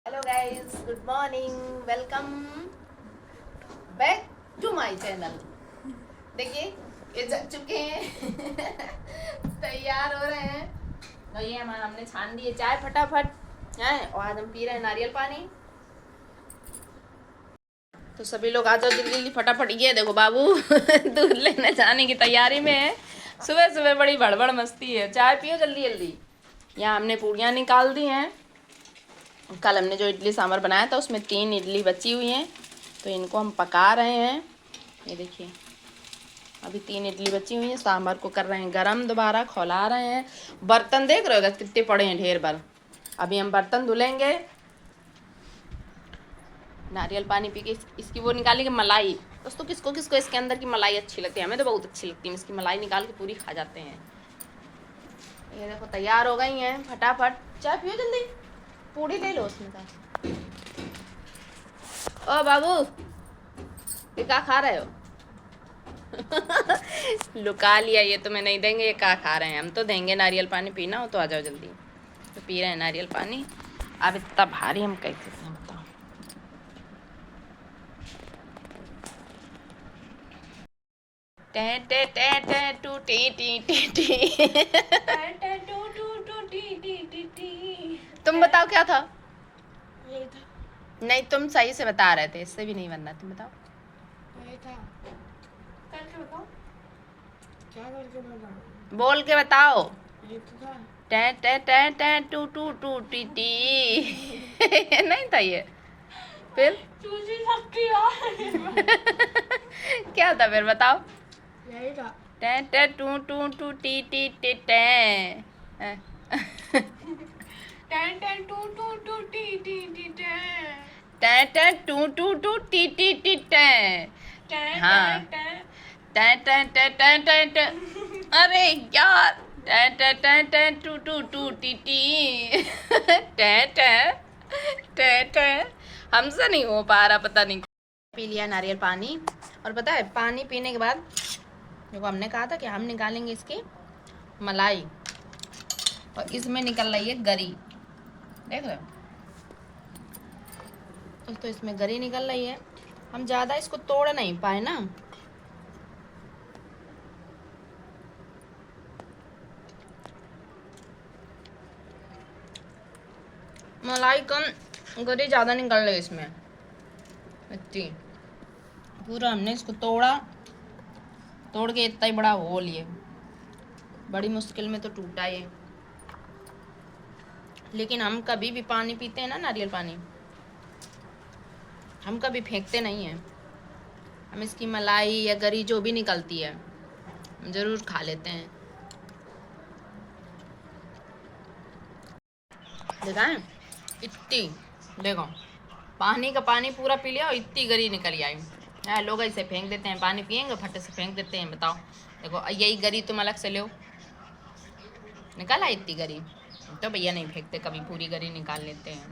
Hello guys, good morning, welcome back to my channel. देखिए ये जग चुके हैं तैयार हो रहे हैं। तो ये हमने छान दी है चाय फटाफट है और आज हम पी रहे हैं नारियल पानी। तो सभी लोग आ जाओ जल्दी जल्दी फटाफट। ये देखो बाबू दूध लेने जाने की तैयारी में है। सुबह सुबह बड़ी बड़बड़ मस्ती है। चाय पियो जल्दी जल्दी। यहाँ हमने पूड़ियाँ निकाल दी हैं। कल हमने जो इडली सांभर बनाया था उसमें 3 इडली बची हुई हैं, तो इनको हम पका रहे हैं। ये देखिए अभी 3 इडली बची हुई हैं। सांभर को कर रहे हैं गरम, दोबारा खौला रहे हैं। बर्तन देख रहे हो कितने पड़े हैं, ढेर भर। अभी हम बर्तन धुलेंगे। नारियल पानी पी के इसकी वो निकालेंगे मलाई। दोस्तों किसको किसको इसके अंदर की मलाई अच्छी लगती है? हमें तो बहुत अच्छी लगती है। इसकी मलाई निकाल के पूरी खा जाते हैं। ये देखो तैयार हो गई हैं। फटाफट चाय पियो जल्दी। पूड़ी ले लो उसमें का। ओ बाबू ये क्या खा रहे हो? लुका लिया। ये तुम्हें नहीं देंगे, ये क्या खा रहे हैं? हम तो देंगे। नारियल पानी पीना हो तो आ जाओ जल्दी। तो पी रहे हैं नारियल पानी। अब इतना भारी हम कैसे से बताओ। टे टे टे टे टू टी टी टी टी। तुम बताओ क्या था? नहीं तुम सही से बता रहे थे, इससे भी नहीं बनना। तुम बताओ। करके बताओ। क्या करके बताओ? बोल के बताओ। टे टे टे टे टू टू टू टी टी नहीं था ये। फिर क्या था फिर बताओ? यही था। टे टे टू टू टू टी टी टी टे टे टू टू टू टी टी टी टे टे टू टू टू टी टी टी टे। हाँ टे टे टे टे टे टे। अरे यार टे टे टे टे टू टू टू टी टी टे टे टे टे। हमसे नहीं हो पा रहा, पता नहीं। पी लिया नारियल पानी। और पता है पानी पीने के बाद देखो हमने कहा था कि हम निकालेंगे इसकी मलाई, और इसमें निकल रही है गरी। देख रहे हो? तो इसमें गरी निकल रही है। हम ज़्यादा इसको तोड़ नहीं पाए ना। मलाई कम, गरी ज़्यादा निकल रही है इसमें। इतनी पूरा हमने इसको तोड़ के इतना ही बड़ा हो लिए। बड़ी मुश्किल में तो टूटा ये। लेकिन हम कभी भी पानी पीते हैं ना, नारियल पानी, हम कभी फेंकते नहीं हैं। हम इसकी मलाई या गरी जो भी निकलती है हम ज़रूर खा लेते हैं। देखा है इतनी, देखो पानी का पानी पूरा पी लिया और इतनी गरी निकल आई है। लोग ऐसे फेंक देते हैं, पानी पियेंगे फटे से फेंक देते हैं। बताओ देखो यही गरी तुम अलग से लो, निकाला इतनी गरी। तो भैया नहीं फेंकते, कभी पूरी गरी निकाल लेते हैं।